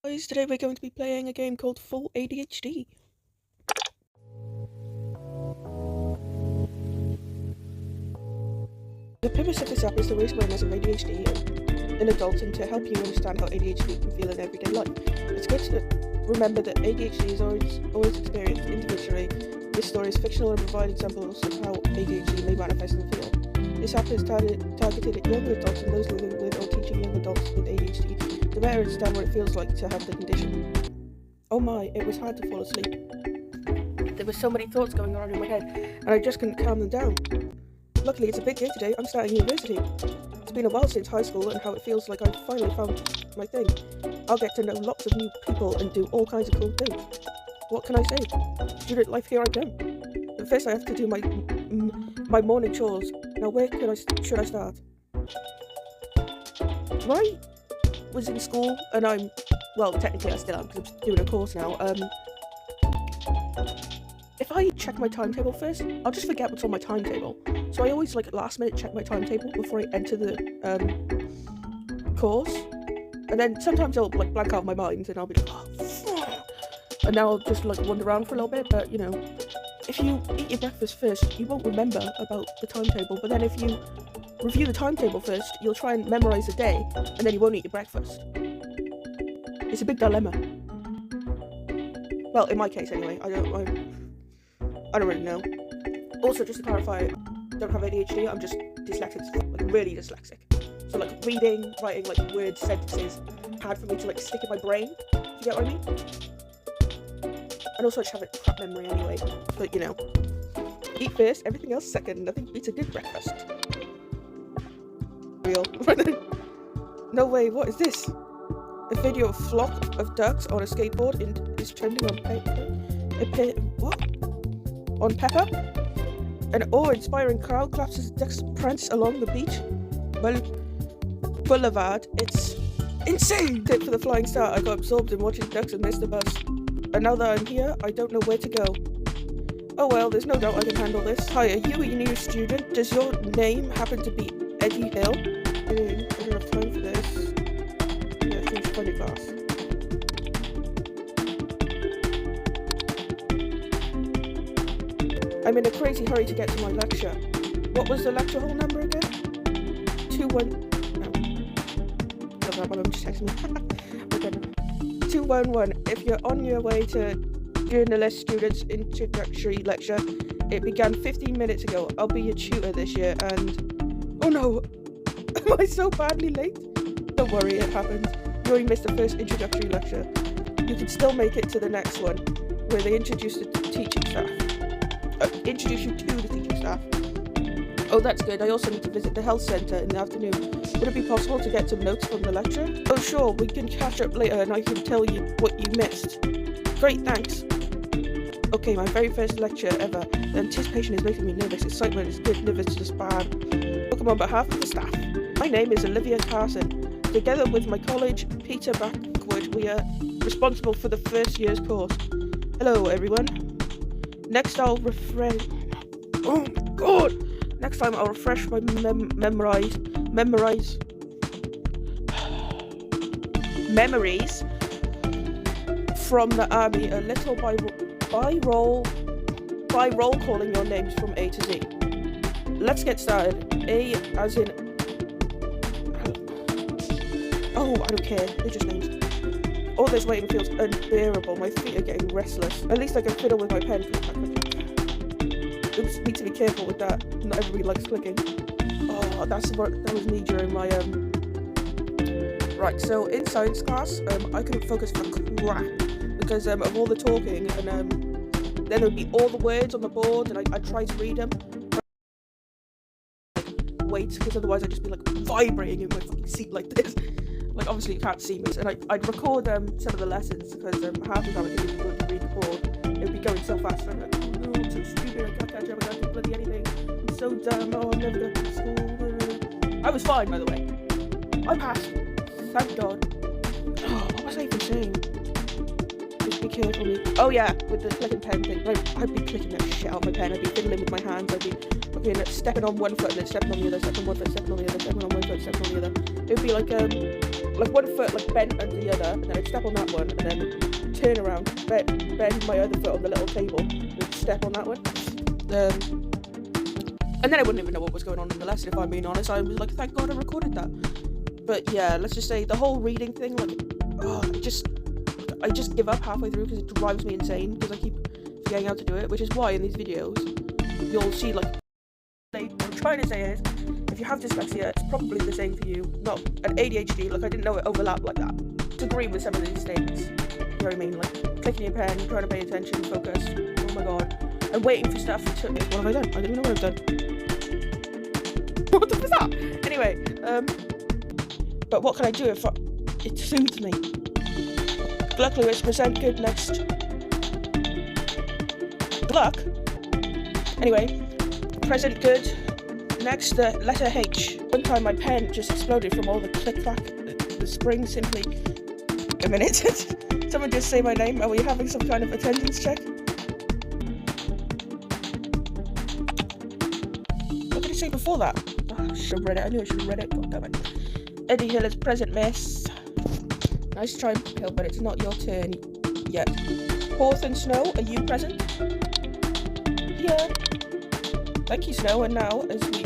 Guys, today we're going to be playing a game called Full ADHD. The purpose of this app is to raise awareness of ADHD in adults and to help you understand how ADHD can feel in everyday life. It's good to remember that ADHD is always experienced individually. This story is fictional and provides examples of how ADHD may manifest and feel. This app is targeted at young adults and those living with or teaching young adults with ADHD to better understand what it feels like to have the condition. Oh my, it was hard to fall asleep. There were so many thoughts going on in my head, and I just couldn't calm them down. Luckily, it's a big day today. I'm starting university. It's been a while since high school, and how it feels like I've finally found my thing. I'll get to know lots of new people and do all kinds of cool things. What can I say? Student life, here I come. But first I have to do my morning chores. Now where should I start? I was in school, and well, technically I still am because I'm doing a course now. If I check my timetable first, I'll just forget what's on my timetable. So I always last minute check my timetable before I enter the course. And then sometimes I'll blank out of my mind and I'll be like, oh, fuck. And now I'll just wander around for a little bit. But if you eat your breakfast first, you won't remember about the timetable. But then if you review the timetable first, you'll try and memorize the day, and then you won't eat your breakfast. It's a big dilemma. Well, in my case anyway. I don't really know. Also, just to clarify, I don't have ADHD, I'm just dyslexic, really dyslexic. So reading, writing words, sentences, hard for me to stick in my brain, if you get what I mean? And also I just have a crap memory anyway, but eat first, everything else second. Nothing beats a good breakfast. Real. No way, what is this? A video of a flock of ducks on a skateboard is trending on on Pepper. An awe-inspiring crowd claps as ducks prance along the beach boulevard. It's insane! Tip for the flying start. I got absorbed in watching ducks and missed the bus. And now that I'm here, I don't know where to go. Oh well, there's no doubt I can handle this. Hi, are you a new student? Does your name happen to be Eddie Hill? I don't have time for this. Yeah, I finished funny class. I'm in a crazy hurry to get to my lecture. What was the lecture hall number again? 211. If you're on your way to journalist students introductory lecture, it began 15 minutes ago. I'll be your tutor this year, and oh no, am I so badly late? Don't worry, it happens. You only missed the first introductory lecture. You can still make it to the next one, where they introduce you to the teaching staff. Oh, that's good. I also need to visit the health centre in the afternoon. Would it be possible to get some notes from the lecture? Oh sure, we can catch up later and I can tell you what you missed. Great, thanks. Okay, my very first lecture ever. The anticipation is making me nervous. Excitement is good, nervous is bad. Welcome on behalf of the staff. My name is Olivia Carson. Together with my colleague, Peter Backwood, we are responsible for the first year's course. Hello, everyone. Next I'll refresh... Oh, God! Next time I'll refresh my memories from the army a little by roll calling your names from A to Z. Let's get started. A as in... Oh, I don't care. They're just names. All this waiting feels unbearable. My feet are getting restless. At least I can fiddle with my pen. Oops, need to be careful with that. Not everybody likes clicking. Oh, that was me during my Right, so in science class, I couldn't focus for crap because of all the talking, and then there would be all the words on the board, and I'd try to read them. Wait, because otherwise I'd just be vibrating in my fucking seat like this. Obviously you can't see me, and I'd record some of the lessons because half the time I didn't even go to read the board. It would be going so fast, and I'm like, oh no, I'm so stupid, I can't catch up, I can't do bloody anything. I'm so dumb, oh, I'm never going to school. I was fine, by the way. I passed. Thank God. Oh, what was I even saying? Just be careful me. Oh yeah, with the clicking pen thing. I'd be clicking the shit out of my pen, I'd be fiddling with my hands, I'd be stepping on one foot and then stepping on the other, stepping on one foot, stepping on the other, stepping on one foot, stepping on the other. It would be like one foot like bent under the other, and then I'd step on that one, and then turn around, bend my other foot on the little table, and step on that one. And then I wouldn't even know what was going on in the lesson, if I'm being honest. I was like, thank God I recorded that. But yeah, let's just say the whole reading thing, like, I just give up halfway through because it drives me insane because I keep forgetting how to do it, which is why in these videos you'll see, like, what I'm trying to say is, if you have dyslexia, it's probably the same for you. Not an ADHD, like, I didn't know it overlapped like that. I agree with some of these things, you know what I mean, like, clicking your pen, trying to pay attention, focus, oh my god, and waiting for stuff to, what have I done? I don't even know what I've done. What the fuck was that? Anyway, but what can I do if it suits me? Luckily, it's present good next. Luck. Anyway, present good next. The letter H. One time, my pen just exploded from all the click-clack. The spring simply. A minute. Someone just say my name. Are we having some kind of attendance check? What did I say before that? Oh, I should have read it. I knew I should have read it. God damn it. Eddie Hill is present, miss. Nice try, Hill, but it's not your turn yet. Hawthorne Snow, are you present? Yeah. Thank you, Snow, and now, as we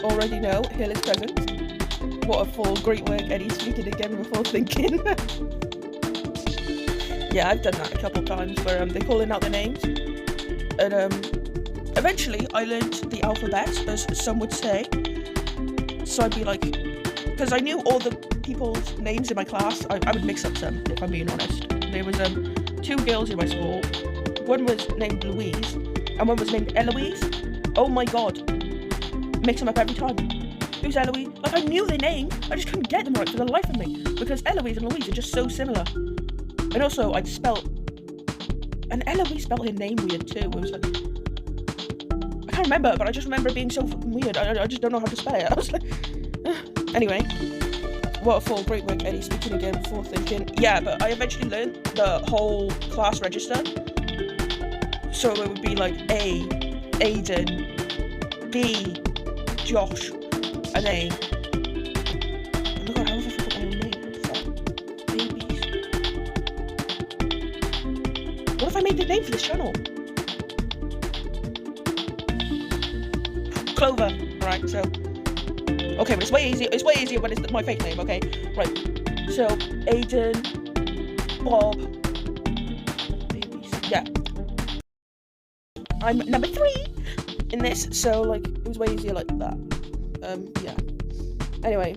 already know, Hill is present. What a full great work, Eddie, speaking again before thinking. Yeah, I've done that a couple times where they're calling out their names. And eventually I learned the alphabet, as some would say. So I'd be like, because I knew all the people's names in my class, I would mix up some, if I'm being honest. There was 2 girls in my school. One was named Louise, and one was named Eloise. Oh my god. Mix them up every time. Who's Eloise? Like, I knew their name, I just couldn't get them right for the life of me, because Eloise and Louise are just so similar. And also, I'd spelt, and Eloise spelled her name weird too. It was like, I can't remember, but I just remember it being so fucking weird. I just don't know how to spell it. I was like, anyway, what a full great work, Eddie, speaking again before thinking. Yeah, but I eventually learned the whole class register. So it would be like A, Aiden, B, Josh, and A. Oh my god, how have I forgot my own name? What the fuck? Babies. What if I made the name for this channel? Clover. Right, so. Okay, but it's way easier when it's my fake name, okay? Right. So, Aiden, Bob, babies. Yeah. I'm number 3 in this, so, like, it was way easier like that. Yeah. Anyway.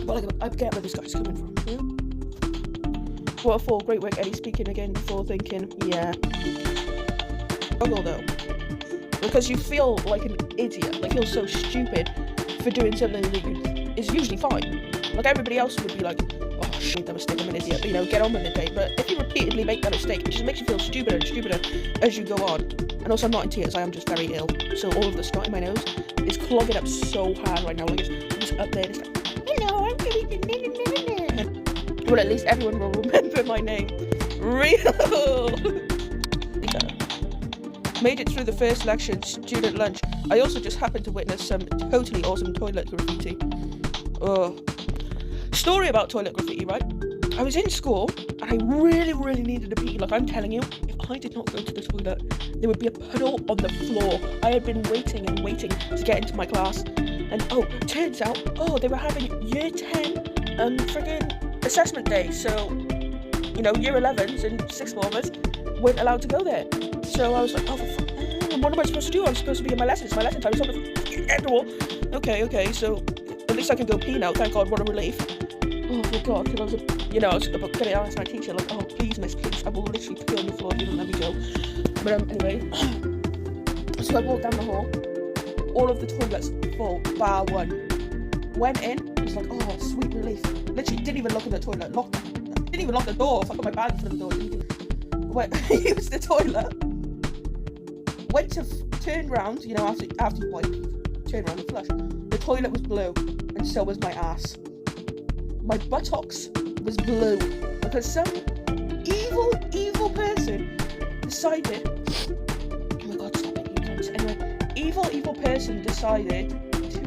Well, I get where this guy's coming from. Yeah? What a full great work, Eddie, speaking again before thinking. Yeah. Struggle, though. Because you feel like an idiot, like, you're so stupid for doing something that is usually fine. Like, everybody else would be like, oh shit, that mistake, I'm an idiot, but you know, get on with the day. But if you repeatedly make that mistake, it just makes you feel stupider and stupider as you go on. And also, I'm not in tears, I am just very ill. So all of the snot in my nose is clogging up so hard right now. Like, it's up there, and it's like, hello, I'm doing. Well, at least everyone will remember my name. Real! Made it through the first lecture, student lunch. I also just happened to witness some totally awesome toilet graffiti. Story about toilet graffiti, right? I was in school, and I really needed a pee. Like, I'm telling you, if I did not go to the toilet, there would be a puddle on the floor. I had been waiting to get into my class. And, turns out, they were having year 10, friggin' assessment day. So, you know, year 11s and 6th formers weren't allowed to go there. So I was like, what am I supposed to do? I'm supposed to be in my lessons. It's my lesson time. It's not the door. Okay, so at least I can go pee now. Thank God, what a relief. Oh my god, because I was, I was going to ask my teacher, like, oh, please, miss, please. I will literally pee on the floor if you don't let me go. But anyway, so I walked down the hall. All of the toilets full, bar one. Went in, was like, oh, sweet relief. Literally didn't even look at the toilet. Didn't even lock the door. So I got my bag in front of the door. Used the toilet. Went to turn round, you know, after you wipe, turn around and flush. The toilet was blue, and so was my ass. My buttocks was blue because some evil person decided. Oh my god, stop it, you guys. Anyway, evil person decided to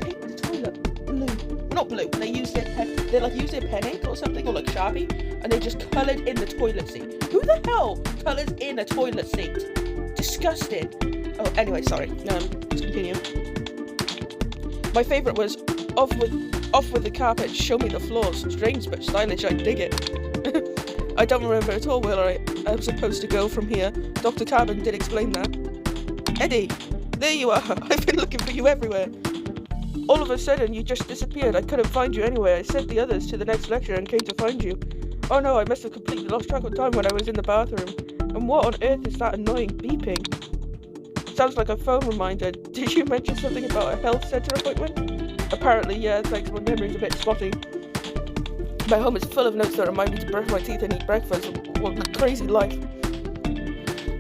paint the toilet blue. not blue, they use their pen, they like use their pen ink or something, or like Sharpie, and they just coloured in the toilet seat. Who the hell colours in a toilet seat? Disgusting. Oh, anyway, sorry. Let's continue. My favourite was off with the carpet, show me the floors. Strange but stylish, I dig it. I don't remember at all where I'm supposed to go from here. Dr. Carbon did explain that. Eddie, there you are. I've been looking for you everywhere. All of a sudden, you just disappeared. I couldn't find you anywhere. I sent the others to the next lecture and came to find you. Oh no, I must have completely lost track of time when I was in the bathroom. And what on earth is that annoying beeping? Sounds like a phone reminder. Did you mention something about a health centre appointment? Apparently, yeah, thanks, my memory's a bit spotty. My home is full of notes that remind me to brush my teeth and eat breakfast. What a crazy life.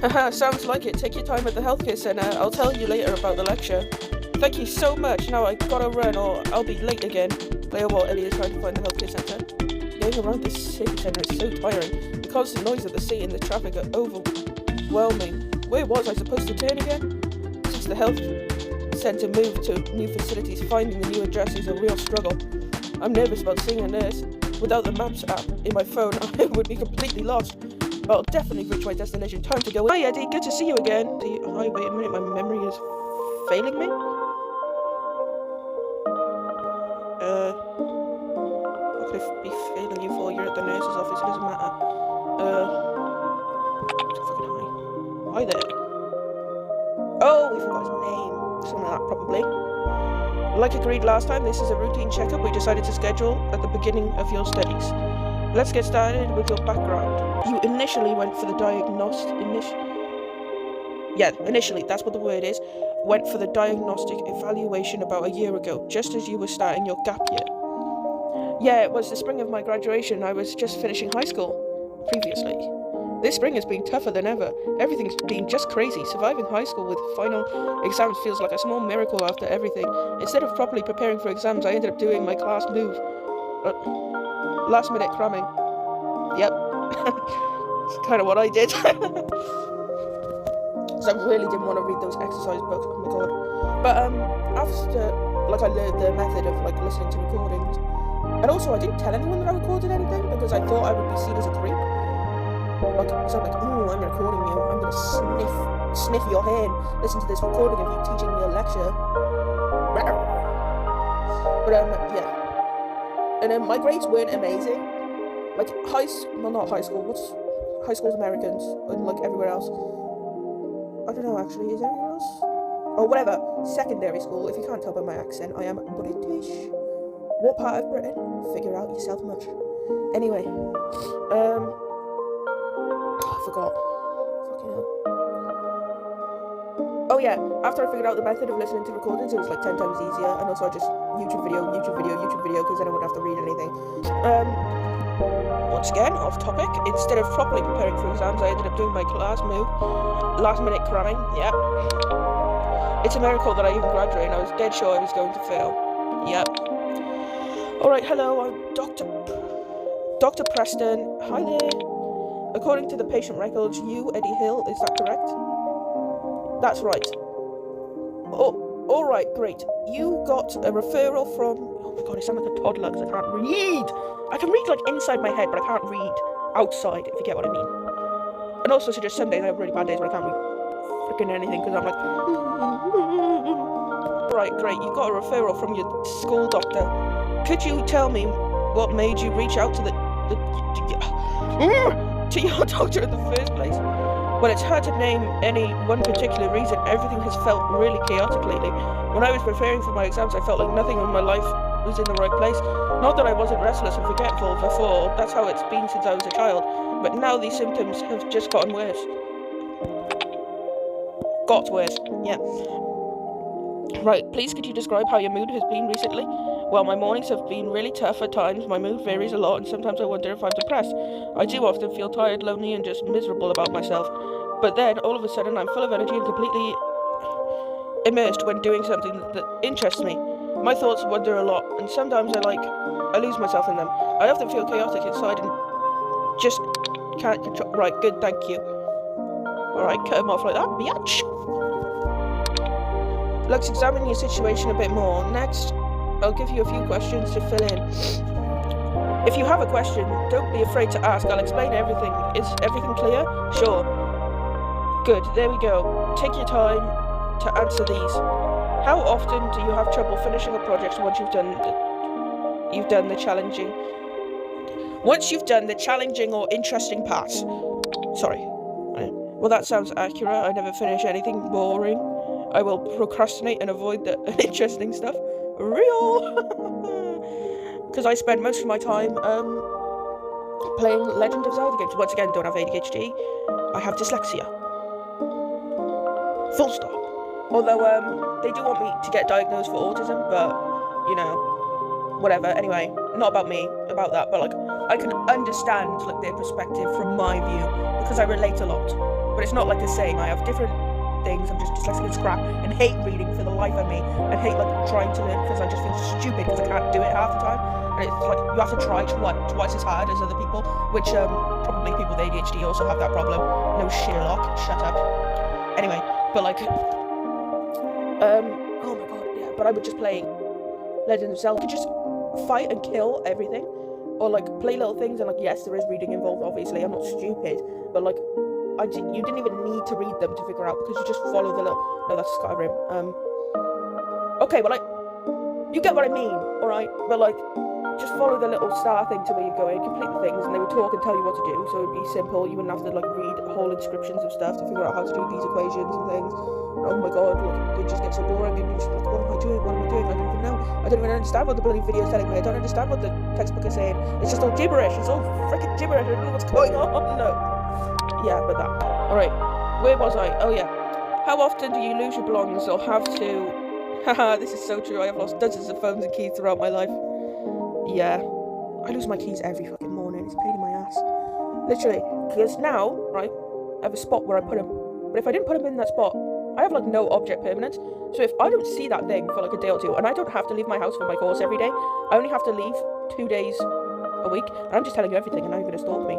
Haha, sounds like it. Take your time at the healthcare centre. I'll tell you later about the lecture. Thank you so much. Now I gotta run or I'll be late again. Later while Eddie is trying to find the healthcare centre. Going around this city centre is so tiring. The constant noise of the city and the traffic are overwhelming. Where was I supposed to turn again? Since the health centre moved to new facilities, finding the new address is a real struggle. I'm nervous about seeing a nurse. Without the Maps app in my phone, I would be completely lost. But I'll definitely reach my destination. Time to go. Hi Eddie, good to see you again. Hi, wait a minute, my memory is failing me? What could I be failing you for? You're at the nurse's office, it doesn't matter. Fucking hi. Hi there. Oh, we forgot his name. Something like that, probably. Like agreed last time, this is a routine checkup we decided to schedule at the beginning of your studies. Let's get started with your background. You initially went for the initially, that's what the word is, went for the diagnostic evaluation about a year ago, just as you were starting your gap year. Yeah, it was the spring of my graduation. I was just finishing high school previously. This spring has been tougher than ever. Everything's been just crazy. Surviving high school with final exams feels like a small miracle after everything. Instead of properly preparing for exams, I ended up doing my class move. Last minute cramming. Yep. It's kind of what I did. Because I really didn't want to read those exercise books. Oh my god. But after, I learned the method of, listening to recordings. And also, I didn't tell anyone that I recorded anything because I thought I would be seen as a creep. So I'm like, ooh, I'm recording you. I'm gonna sniff your hair and listen to this recording of you teaching me a lecture. But yeah. And my grades weren't amazing. Not high school. What's high school's Americans and everywhere else? I don't know actually. Is there anywhere else? Oh, whatever. Secondary school. If you can't tell by my accent, I am British. What part of Britain? Figure out yourself much. Anyway, I forgot. Fucking hell. Oh yeah, after I figured out the method of listening to recordings, it was 10 times easier, and also I just YouTube video, because then I wouldn't have to read anything. Once again, off topic, instead of properly preparing for exams, I ended up doing my class move. Last minute cramming, yep. It's a miracle that I even graduated, and I was dead sure I was going to fail. Yep. Alright, hello, I'm Dr. Preston. Hi there. According to the patient records, you, Eddie Hill, is that correct? That's right. Oh, alright, great. You got a referral from... Oh my god, I sound like a toddler because I can't read! I can read, inside my head, but I can't read outside, if you get what I mean. And also, so just some days I have really bad days where I can't read freaking anything because I'm like... Right, great. You got a referral from your school doctor. Could you tell me what made you reach out to to your doctor in the first place? Well, it's hard to name any one particular reason. Everything has felt really chaotic lately. When I was preparing for my exams, I felt like nothing in my life was in the right place. Not that I wasn't restless and forgetful before, that's how it's been since I was a child, but now these symptoms have just gotten worse. Got worse, yeah. Right, please could you describe how your mood has been recently? Well, my mornings have been really tough at times. My mood varies a lot, and sometimes I wonder if I'm depressed. I do often feel tired, lonely, and just miserable about myself. But then, all of a sudden, I'm full of energy and completely immersed when doing something that interests me. My thoughts wander a lot, and sometimes I lose myself in them. I often feel chaotic inside and just can't control. Right, good, thank you. Alright, cut him off like that, biatch. Let's examine your situation a bit more. Next, I'll give you a few questions to fill in. If you have a question, don't be afraid to ask. I'll explain everything. Is everything clear? Sure. Good, there we go. Take your time to answer these. How often do you have trouble finishing a project once you've done the challenging or interesting parts? Sorry. Well, that sounds accurate. I never finish anything boring. I will procrastinate and avoid the interesting stuff. Real! Because I spend most of my time playing Legend of Zelda games. Once again, don't have ADHD. I have dyslexia. Full stop. Although they do want me to get diagnosed for autism, but you know, whatever. Anyway, not about me, about that. But like, I can understand like their perspective from my view because I relate a lot. But it's not like the same. I have different things. I'm just dyslexic as crap and hate reading for the life of me, and hate like trying to learn because I just feel stupid because I can't do it half the time. And it's like you have to try twice as hard as other people, which probably people with ADHD also have that problem. No, Sherlock, shut up. Anyway, but like oh my god, yeah, but I would just play Legend of Zelda, just fight and kill everything, or like play little things, and like yes, there is reading involved, obviously, I'm not stupid, but like you didn't even need to read them to figure out, because you just follow the little, no, that's Skyrim, okay, but like, you get what I mean, alright, but like, just follow the little star thing to where you go in, complete the things, and they would talk and tell you what to do, so it would be simple, you wouldn't have to like read whole inscriptions of stuff to figure out how to do these equations and things. Oh my god, like, they just get so boring, and you're just like, what am I doing, I don't even know, I don't even understand what the bloody video is telling me, I don't understand what the textbook is saying, it's just all gibberish, it's all freaking gibberish, I don't know what's going on, no. Yeah, but that. Alright, where was I? Oh yeah. How often do you lose your belongings or have to... Haha, this is so true, I have lost dozens of phones and keys throughout my life. Yeah, I lose my keys every fucking morning, it's a pain in my ass. Literally, because now, right, I have a spot where I put them, but if I didn't put them in that spot, I have like no object permanence, so if I don't see that thing for like a day or two, and I don't have to leave my house for my course every day, I only have to leave 2 days a week, and I'm just telling you everything, and now you're gonna stalk me.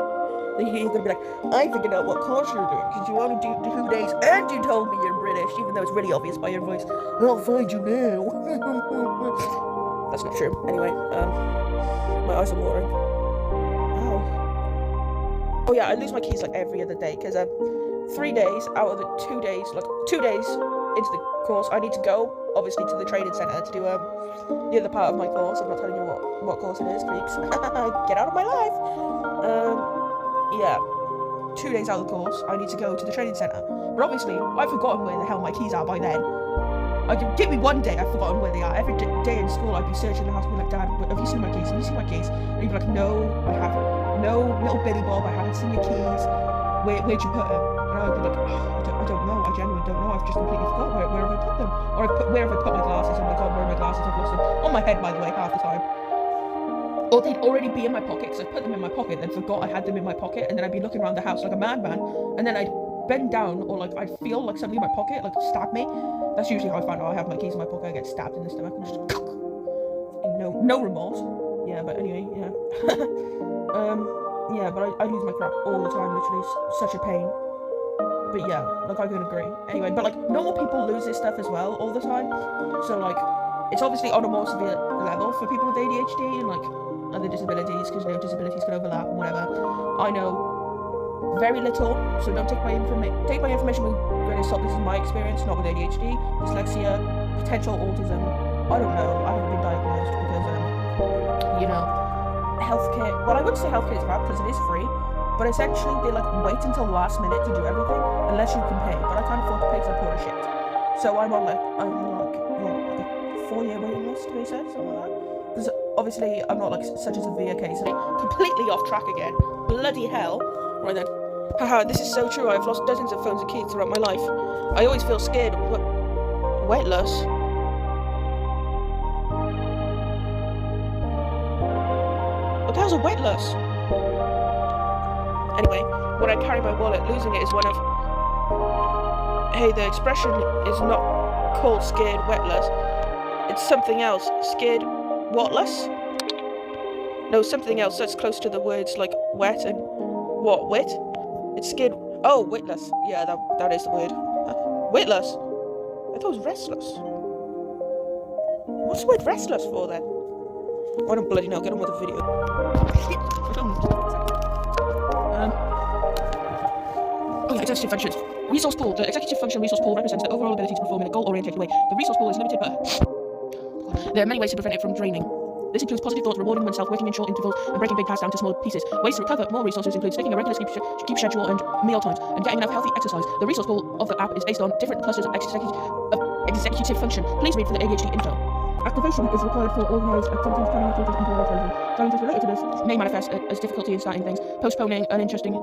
You're gonna be like, I figured out what course you're doing, because you only do 2 days, and you told me you're British, even though it's really obvious by your voice. I'll find you now. That's not true. Anyway, my eyes are watering. Ow. Oh yeah, I lose my keys like every other day, because 3 days out of the 2 days, like 2 days into the course, I need to go, obviously, to the training centre to do the other part of my course. I'm not telling you what course it is, freaks. Get out of my life. Yeah, 2 days out of the course, I need to go to the training centre. But obviously, I've forgotten where the hell my keys are by then. Give me 1 day, I've forgotten where they are. Every day in school, I'd be searching the house, be like, Dad, have you seen my keys? Have you seen my keys? And he'd be like, no, I haven't. No, little Billy Bob, I haven't seen your keys. Where'd you put them? And I'd be like, oh, I don't know, I genuinely don't know. I've just completely forgot where have I put them? Or where have I put my glasses? Oh my god, where are my glasses? I've lost them. On my head, by the way, half the time. Or they'd already be in my pocket, because I put them in my pocket, then forgot I had them in my pocket, and then I'd be looking around the house like a madman, and then I'd bend down, or like I'd feel like something in my pocket, like stab me. That's usually how I find out I have my keys in my pocket. I get stabbed in the stomach, and just no remorse. Yeah, but anyway, yeah. Yeah, but I lose my crap all the time, literally, such a pain. But yeah, like I can agree. Anyway, but like normal people lose this stuff as well all the time, so like it's obviously on a more severe level for people with ADHD and like other disabilities, because disabilities can overlap and whatever. I know very little, so don't take my information with a grain of salt. This is my experience, not with ADHD, dyslexia, potential autism. I don't know. I haven't been diagnosed because you know, healthcare. Well, I wouldn't say healthcare is bad because it is free, but essentially they like wait until the last minute to do everything unless you can pay. But I can't afford to pay because I'm poor as shit. So I'm like a 4-year waiting list, they said, something like that. Because obviously I'm not like such a severe case. Completely off track again. Bloody hell. Right then. Haha, this is so true. I've lost dozens of phones and keys throughout my life. I always feel scared. Weightless. What the hell's a weightless? Anyway, when I carry my wallet, losing it is one of... Hey, the expression is not called scared weightless. It's something else. Scared whatless? No, something else that's close to the words like wet and what, wit? It's scared. Oh, witless. Yeah, that is the word. Witless? I thought it was restless. What's the word restless for then? I don't bloody know. Get on with the video. Executive functions. Resource pool. The executive function resource pool represents the overall ability to perform in a goal-oriented way. The resource pool is limited, but there are many ways to prevent it from draining. This includes positive thoughts, rewarding oneself, working in short intervals, and breaking big tasks down to small pieces. Ways to recover more resources include sticking a regular sleep schedule and meal times, and getting enough healthy exercise. The resource pool of the app is based on different clusters of executive function. Please read for the ADHD info. Activation is required for organized activities, planning activities, and prioritizing. Challenges related to this may manifest as difficulty in starting things, postponing uninteresting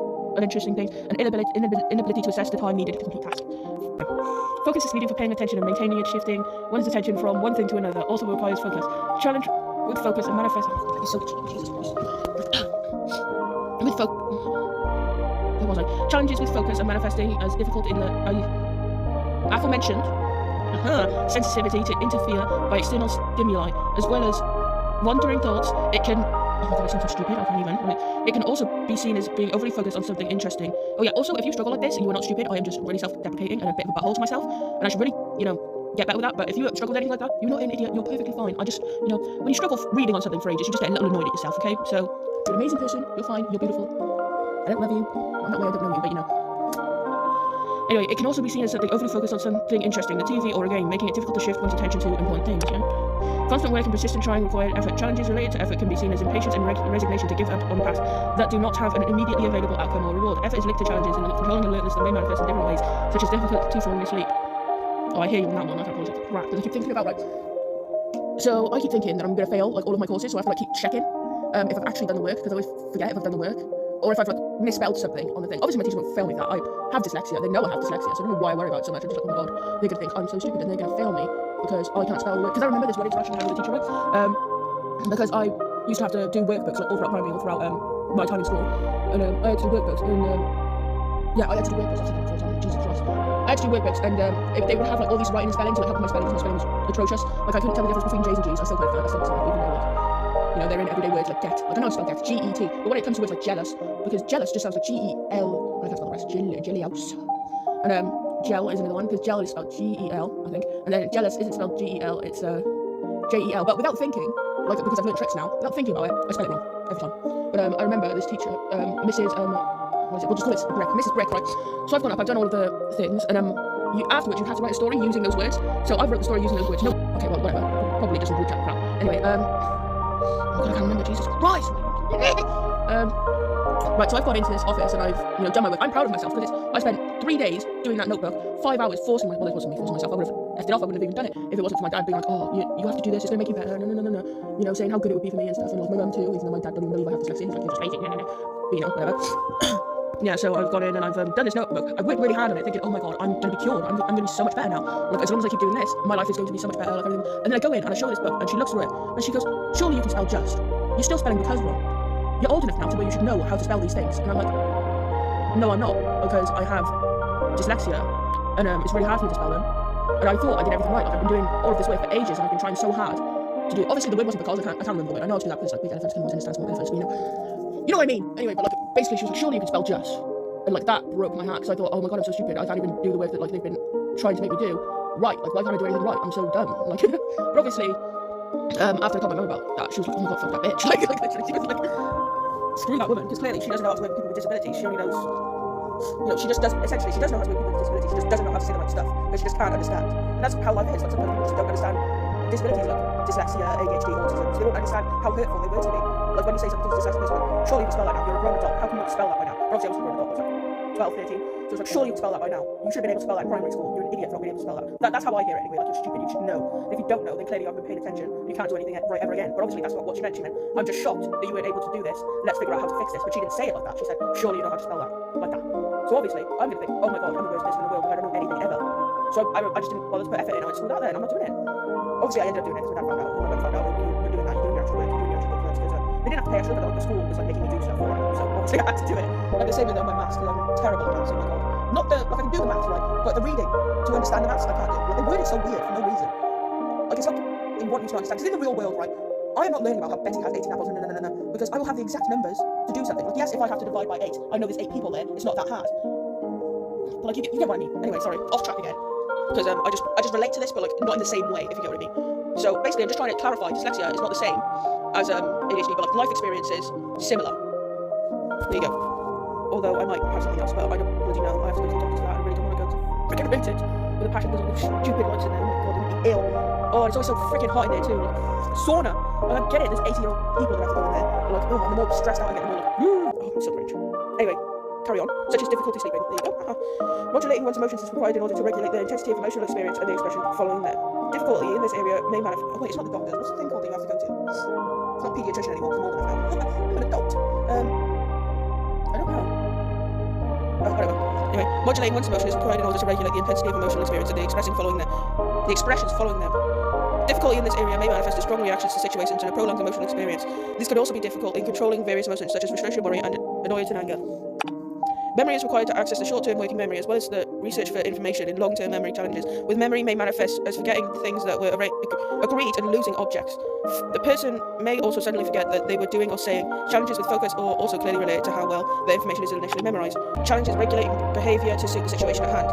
things, and inability to assess the time needed to complete tasks. Focus is needed for paying attention and maintaining and shifting one's attention from one thing to another. Also requires focus. Challenge with focus and manifest. Jesus Christ. Where was I? Challenges with focus and manifesting as difficult in the aforementioned sensitivity to interfere by external stimuli, as well as wandering thoughts. It can. Oh my god, I sound so stupid. I can't even. It can also be seen as being overly focused on something interesting. Oh yeah. Also, if you struggle like this and you are not stupid, I am just really self-deprecating and a bit of a butthole to myself, and I should really, get better with that. But if you struggle with anything like that, you're not an idiot. You're perfectly fine. I just, when you struggle reading on something for ages, you just get a little annoyed at yourself. Okay? So you're an amazing person. You're fine. You're beautiful. I don't love you. I'm that way. I don't know you, but Anyway, it can also be seen as something overly focused on something interesting, the TV or a game, making it difficult to shift one's attention to important things, Constant work and persistent trying require effort. Challenges related to effort can be seen as impatience and resignation to give up on tasks that do not have an immediately available outcome or reward. Effort is linked to challenges in controlling alertness that may manifest in different ways, such as difficulty falling asleep. Oh, I hear you on that one. I can't apologize for crap, because I keep thinking about, so I keep thinking that I'm going to fail, all of my courses, so I have to, keep checking if I've actually done the work, because I always forget if I've done the work. Or if I've misspelled something on the thing. Obviously my teacher won't fail me for that. I have dyslexia. They know I have dyslexia, so I don't know why I worry about it so much. I'm just like, oh my god, they're going to think I'm so stupid and they're going to fail me because I can't spell the word. Because I remember this one interaction I had with the teacher, because I used to have to do workbooks all throughout primary, all throughout my time in school. And I had to do workbooks and I had to do workbooks. I said that before, Jesus Christ. I had to do workbooks and they would have all these writing and spelling to help with my spelling, because my spelling was atrocious. I couldn't tell the difference between J's and G's. I still can't find it. Even though they're in everyday words like get. I know how to spell get, G-E-T. But when it comes to words like jealous, because jealous just sounds like G-E-L. I can't spell the rest. Jelly-house. And gel is another one, because gel is spelled G-E-L, I think. And then jealous isn't spelled G-E-L, it's J-E-L. But without thinking, because I've learned tricks now, without thinking about it, I spell it wrong every time. But I remember this teacher, Mrs. What is it? We'll just call it Brick. Mrs. Brick, right? So I've gone up, I've done all of the things, and afterwards you have to write a story using those words. So I've wrote the story using those words. No, okay, well, whatever. Probably just some group chat crap. Anyway, oh God, I can't remember, Jesus Christ! Right, so I've got into this office and I've, done my work. I'm proud of myself because I spent 3 days doing that notebook, 5 hours forcing myself. Well, it wasn't me forcing myself. I would have left it off. I wouldn't have even done it if it wasn't for my dad being like, oh, you have to do this. It's going to make you better. No. Saying how good it would be for me and stuff. And like my mum too, even though my dad doesn't believe I have dyslexia. He's like, you're just lazy. But, whatever. Yeah, so I've gone in and I've done this notebook. I've worked really hard on it, thinking, oh my god, I'm going to be cured. I'm going to be so much better now. Like, as long as I keep doing this, my life is going to be so much better. Like everything. And then I go in and I show her this book, and she looks through it, and she goes, surely you can spell just. You're still spelling because wrong. You're old enough now to where you should know how to spell these things. And I'm like, no, I'm not, because I have dyslexia, and it's really hard for me to spell them. And I thought I did everything right. Like, I've been doing all of this work for ages, and I've been trying so hard to do it. Obviously, the word wasn't because I can't remember the word. I know how to do that because like big elephants can understand small elephants, but you know what I mean. Anyway, but basically, she was like, surely you can spell just. And that broke my heart, because I thought, oh my god, I'm so stupid. I can't even do the work that they've been trying to make me do right. Like, why can't I do anything right? I'm so dumb. Like, but obviously, after I told my mum about that, she was like, oh my god, fuck that bitch. Like literally, she was like, screw that woman, because clearly she doesn't know how to work with people with disabilities. She only knows, she just does. Essentially, she does know how to work with people with disabilities. She just doesn't know how to say the right stuff because she just can't understand. And that's how life is. Like, sometimes people just don't understand disabilities, like dyslexia, ADHD, autism. So they don't understand how hurtful they were to me. Like when you say something's dyslexic, it's like, surely you can spell that now. You're a grown adult. How can you not spell that by now? But obviously, I was a grown adult. I was like 12, 13. So it's like, surely you can spell that by now. You should have been able to spell that in primary school. You're an idiot for not being able to spell that. That's how I hear it anyway. Like, you're stupid. You should know. And if you don't know, then clearly you haven't been paying attention. You can't do anything right ever again. But obviously, that's not what she meant. She meant, I'm just shocked that you weren't able to do this. Let's figure out how to fix this. But she didn't say it like that. She said, surely you know how to spell that. Like that. So obviously, I'm going to think, oh my god, I'm the worst person in the world. I don't know anything ever. So I just didn't bother to put effort in. I went, screw that then. I'm not doing it. Obviously, I ended up doing it because my dad found out. My mum found out, you're doing that. You're doing your actual work. You're doing your actual book. Because they didn't have to pay extra, but the school was like making me do stuff for it. So obviously, I had to do it. Like the same with my maths, because I'm terrible at maths. Oh my god. Not the, like I can do the maths, right? But the reading, to understand the maths, I can't do. Like, they word it so weird for no reason. Like, it's like, they want you to understand. Because in the real world, right, I am not learning about how Betty has 18 apples, no, because I will have the exact numbers to do something. Like, yes, if I have to divide by 8, I know there's 8 people there, it's not that hard. But, like, you get what I mean. Anyway, sorry, off track again. Because I just relate to this, but, like, not in the same way, if you get what I mean. So basically, I'm just trying to clarify, dyslexia is not the same as ADHD, but like life experience is similar. There you go. Although I might have something else, but I don't bloody know. I have to go to the doctor for that. I really don't want to go because I freaking hate it with a passion. There's all those stupid lights in there. Oh my god, they make me ill. Oh, and it's always so freaking hot in there too. Like sauna. And I get it. There's 80-year-old people that have to go in there. And like, oh, and the more stressed out I get, the more like, oh, I'm so cringe. Anyway, carry on. Such as difficulty sleeping. There you go. Modulating one's emotions is required in order to regulate the intensity of emotional experience and the expression following them. Difficulty in this area may manifest. Oh wait, it's not the doctors. What's the thing called that you have to go to? It's not pediatrician anymore. It's more than a now. I'm an adult. I don't know. Oh, whatever. Anyway, modulating one's emotion is required in order to regulate the intensity of emotional experience and the expressions following them. Difficulty in this area may manifest as strong reactions to situations and a prolonged emotional experience. This could also be difficult in controlling various emotions such as frustration, worry, and annoyance and anger. Memory is required to access the short-term working memory as well as the research for information in long-term memory challenges. With memory may manifest as forgetting things that were agreed and losing objects. The person may also suddenly forget that they were doing or saying. Challenges with focus are also clearly related to how well the information is initially memorized. Challenges regulating behavior to suit the situation at hand.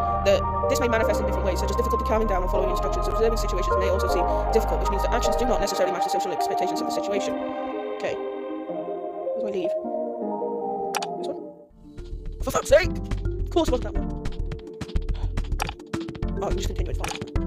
This may manifest in different ways, such as difficulty calming down and following instructions. Observing situations may also seem difficult, which means that actions do not necessarily match the social expectations of the situation. Okay. Where do I leave? This one? For fuck's sake! Of course it wasn't that one. Oh, I'm just continue, it's fine.